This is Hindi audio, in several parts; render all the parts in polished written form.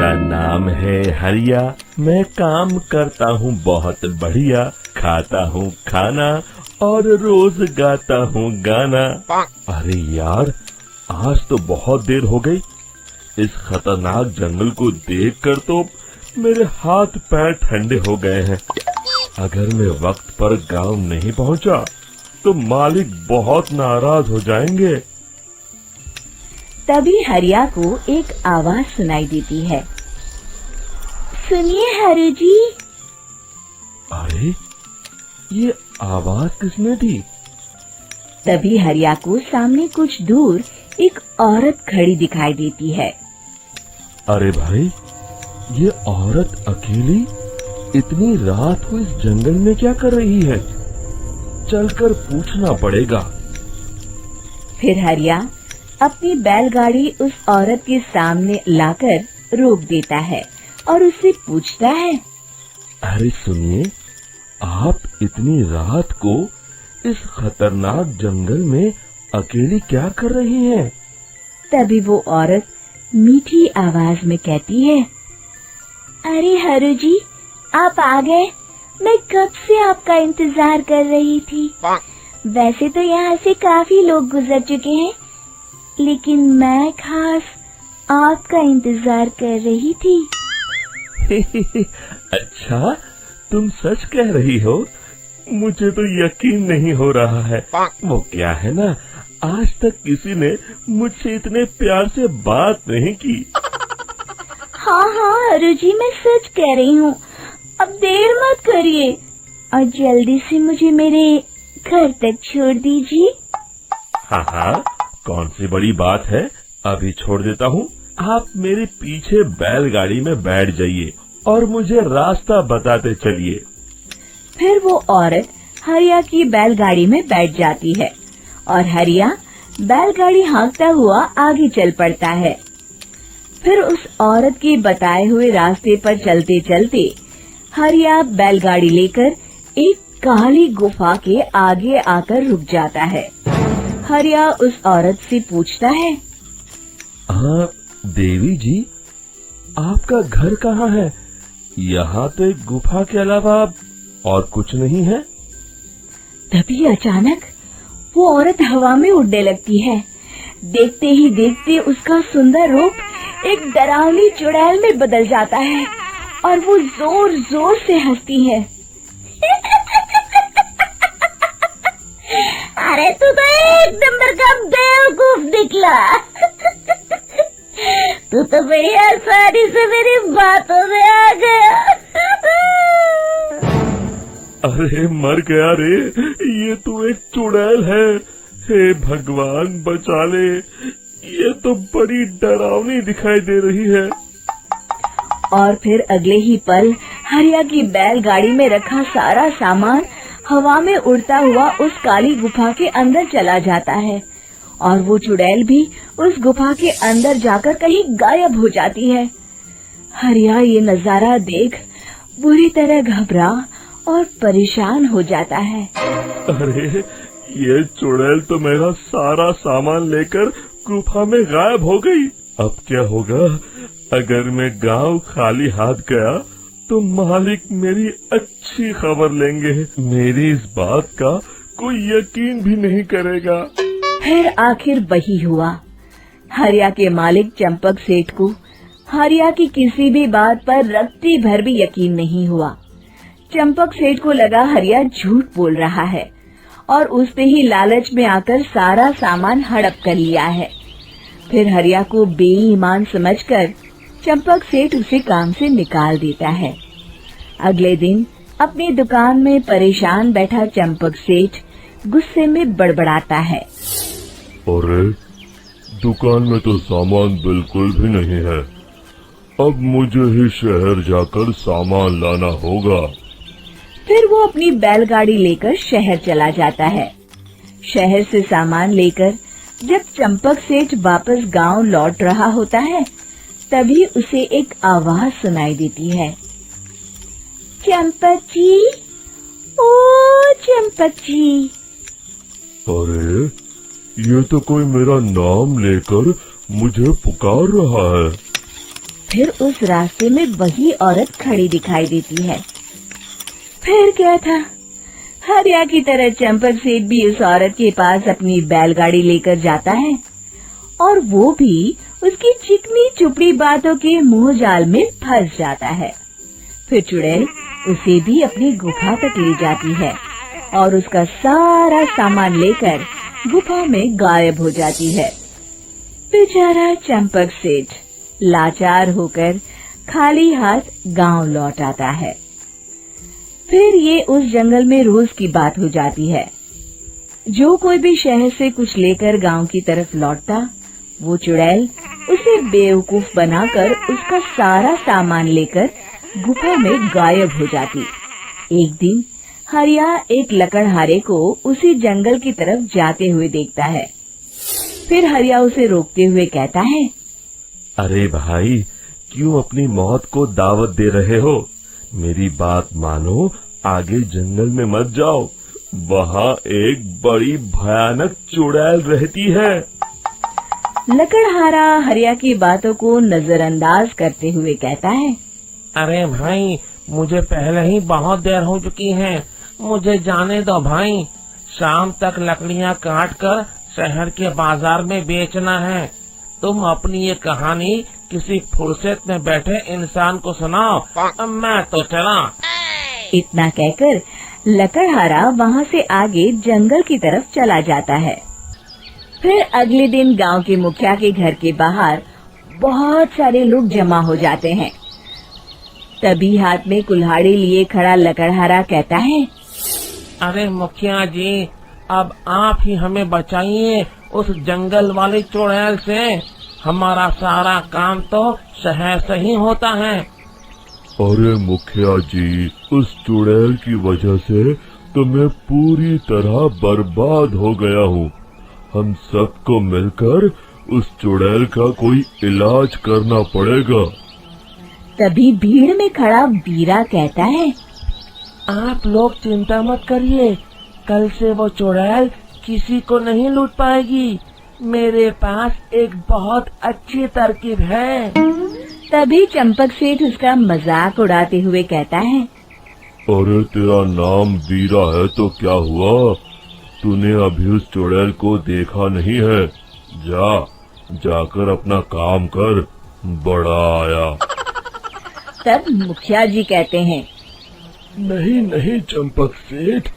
मेरा नाम है हरिया, मैं काम करता हूँ बहुत बढ़िया, खाता हूँ खाना और रोज गाता हूँ गाना। अरे यार, आज तो बहुत देर हो गई। इस खतरनाक जंगल को देखकर तो मेरे हाथ पैर ठंडे हो गए हैं। अगर मैं वक्त पर गांव नहीं पहुंचा तो मालिक बहुत नाराज हो जाएंगे। तभी हरिया को एक आवाज सुनाई देती है। सुनिए हरु जी। अरे, ये आवाज किसने दी? तभी हरिया को सामने कुछ दूर एक औरत खड़ी दिखाई देती है। अरे भाई, ये औरत अकेली इतनी रात को इस जंगल में क्या कर रही है? चलकर पूछना पड़ेगा। फिर हरिया अपनी बैलगाड़ी उस औरत के सामने लाकर रोक देता है और उससे पूछता है। अरे सुनिए, आप इतनी रात को इस खतरनाक जंगल में अकेली क्या कर रही हैं? तभी वो औरत मीठी आवाज में कहती है, अरे हरु जी, आप आ गए। मैं कब से आपका इंतजार कर रही थी। वैसे तो यहाँ से काफी लोग गुजर चुके हैं, लेकिन मैं खास आपका इंतजार कर रही थी। अच्छा, तुम सच कह रही हो? मुझे तो यकीन नहीं हो रहा है। वो क्या है ना, आज तक किसी ने मुझसे इतने प्यार से बात नहीं की। हाँ हाँ हरु जी, मैं सच कह रही हूँ। अब देर मत करिए और जल्दी से मुझे मेरे घर तक छोड़ दीजिए। हाँ हाँ, कौन सी बड़ी बात है, अभी छोड़ देता हूँ। आप मेरे पीछे बैलगाड़ी में बैठ जाइए और मुझे रास्ता बताते चलिए। फिर वो औरत हरिया की बैलगाड़ी में बैठ जाती है और हरिया बैलगाड़ी हाँकता हुआ आगे चल पड़ता है। फिर उस औरत के बताए हुए रास्ते पर चलते चलते हरिया बैलगाड़ी लेकर एक काली गुफा के आगे आकर रुक जाता है। हरिया उस औरत से पूछता है, हाँ देवी जी, आपका घर कहाँ है? यहाँ तो एक गुफा के अलावा और कुछ नहीं है। तभी अचानक वो औरत हवा में उड़ने लगती है। देखते ही देखते उसका सुंदर रूप एक डरावनी चुड़ैल में बदल जाता है और वो जोर जोर से हंसती है। अरे तू तो एक नंबर का बेवकूफ निकला। तू तो बड़ी आसानी से मेरी बातों में आ गया। अरे मर गया रे, ये तो एक चुड़ैल है। हे भगवान बचा ले, ये तो बड़ी डरावनी दिखाई दे रही है। और फिर अगले ही पल हरिया की बैलगाड़ी में रखा सारा सामान हवा में उड़ता हुआ उस काली गुफा के अंदर चला जाता है और वो चुड़ैल भी उस गुफा के अंदर जाकर कहीं गायब हो जाती है। हरिया ये नजारा देख बुरी तरह घबरा और परेशान हो जाता है। अरे, ये चुड़ैल तो मेरा सारा सामान लेकर गुफा में गायब हो गई। अब क्या होगा? अगर मैं गांव खाली हाथ गया तो मालिक मेरी अच्छी खबर लेंगे। मेरी इस बात का कोई यकीन भी नहीं करेगा। फिर आखिर वही हुआ। हरिया के मालिक चंपक सेठ को हरिया की किसी भी बात पर रत्ती भर भी यकीन नहीं हुआ। चंपक सेठ को लगा हरिया झूठ बोल रहा है और उस पे ही लालच में आकर सारा सामान हड़प कर लिया है। फिर हरिया को बेईमान समझकर चंपक सेठ उसे काम से निकाल देता है। अगले दिन अपनी दुकान में परेशान बैठा चंपक सेठ गुस्से में बड़बड़ाता है। अरे, दुकान में तो सामान बिल्कुल भी नहीं है। अब मुझे ही शहर जाकर सामान लाना होगा। फिर वो अपनी बैलगाड़ी लेकर शहर चला जाता है। शहर से सामान लेकर जब चंपक सेठ वापस गांव लौट रहा होता है, तभी उसे एक आवाज सुनाई देती है। चंपक जी, ओ चंपक जी। अरे, ये तो कोई मेरा नाम लेकर मुझे पुकार रहा है। फिर उस रास्ते में वही औरत खड़ी दिखाई देती है। फिर क्या था, हरिया की तरह चंपक सेठ भी उस औरत के पास अपनी बैलगाड़ी लेकर जाता है और वो भी उसकी चिकनी चुपड़ी बातों के मुंह जाल में फंस जाता है। फिर चुड़ैल उसे भी अपनी गुफा तक ले जाती है और उसका सारा सामान लेकर गुफा में गायब हो जाती है। बेचारा चंपक सेठ लाचार होकर खाली हाथ गांव लौट आता है। फिर ये उस जंगल में रोज की बात हो जाती है। जो कोई भी शहर से कुछ लेकर गांव की तरफ लौटता, वो चुड़ैल उसे बेवकूफ बनाकर उसका सारा सामान लेकर गुफा में गायब हो जाती। एक दिन हरिया एक लकड़हारे को उसी जंगल की तरफ जाते हुए देखता है। फिर हरिया उसे रोकते हुए कहता है, अरे भाई, क्यों अपनी मौत को दावत दे रहे हो? मेरी बात मानो, आगे जंगल में मत जाओ, वहाँ एक बड़ी भयानक चुड़ैल रहती है। लकड़हारा हरिया की बातों को नजरअंदाज करते हुए कहता है, अरे भाई, मुझे पहले ही बहुत देर हो चुकी है, मुझे जाने दो भाई। शाम तक लकड़ियाँ काट कर शहर के बाजार में बेचना है। तुम अपनी ये कहानी किसी फुर्सत में बैठे इंसान को सुनाओ, मैं तो चला। इतना कहकर लकड़हारा वहाँ से आगे जंगल की तरफ चला जाता है। फिर अगले दिन गांव के मुखिया के घर के बाहर बहुत सारे लोग जमा हो जाते हैं। तभी हाथ में कुल्हाड़ी लिए खड़ा लकड़हारा कहता है, अरे मुखिया जी, अब आप ही हमें बचाइए उस जंगल वाली चुड़ैल से। हमारा सारा काम तो शहर से ही होता है। अरे मुखिया जी, उस चुड़ैल की वजह से तो मैं पूरी तरह बर्बाद हो गया हूँ। हम सबको मिलकर उस चुड़ैल का कोई इलाज करना पड़ेगा। तभी भीड़ में खड़ा वीरा कहता है, आप लोग चिंता मत करिए, कल से वो चुड़ैल किसी को नहीं लूट पाएगी। मेरे पास एक बहुत अच्छी तरकीब है। तभी चंपक सेठ उसका मजाक उड़ाते हुए कहता है, अरे तेरा नाम वीरा है तो क्या हुआ? तूने अभी उस चुड़ैल को देखा नहीं है? जाकर अपना काम कर, बड़ा आया। तब मुखिया जी कहते हैं, नहीं चंपक सेठ,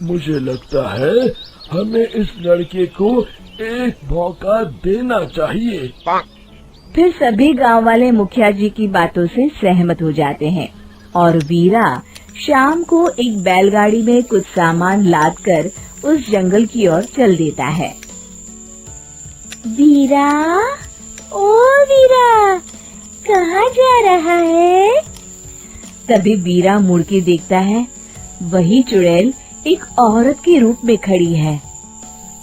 मुझे लगता है हमें इस लड़के को एक मौका देना चाहिए। फिर सभी गांव वाले मुखिया जी की बातों से सहमत हो जाते हैं और वीरा शाम को एक बैलगाड़ी में कुछ सामान लादकर उस जंगल की ओर चल देता है। वीरा, ओ वीरा, कहाँ जा रहा है? तभी वीरा मुड़ के देखता है, वही चुड़ैल एक औरत के रूप में खड़ी है।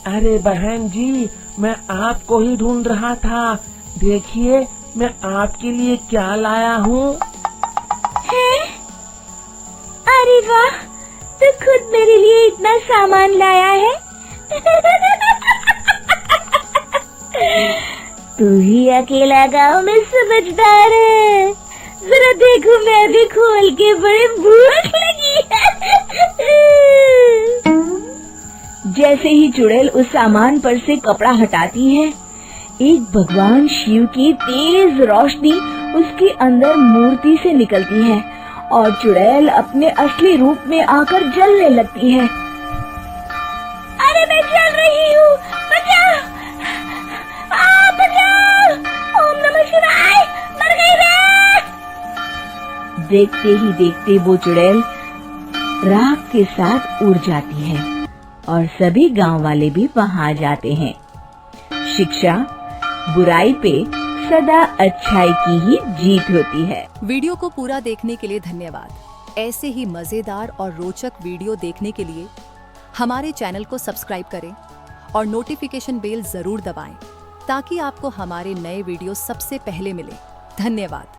अरे बहन जी, मैं आपको ही ढूंढ रहा था। देखिए, मैं आपके लिए क्या लाया हूँ। अरे वाह, तू खुद मेरे लिए इतना सामान लाया है। तू ही अकेला गांव में समझदार है। जरा देखो, मैं भी खोल के, बड़े भूख लगी है। जैसे ही चुड़ैल उस सामान पर से कपड़ा हटाती है, एक भगवान शिव की तेज रोशनी उसके अंदर मूर्ति से निकलती है और चुड़ैल अपने असली रूप में आकर जलने लगती है। अरे मैं जल रही हूँ, बचाओ! बचाओ! ओम नमः शिवाय! मर गई मैं! देखते ही देखते वो चुड़ैल राख के साथ उड़ जाती है और सभी गांव वाले भी वहां जाते हैं। शिक्षा बुराई पे सदा अच्छाई की ही जीत होती है। वीडियो को पूरा देखने के लिए धन्यवाद। ऐसे ही मजेदार और रोचक वीडियो देखने के लिए हमारे चैनल को सब्सक्राइब करें और नोटिफिकेशन बेल जरूर दबाएं ताकि आपको हमारे नए वीडियो सबसे पहले मिले। धन्यवाद।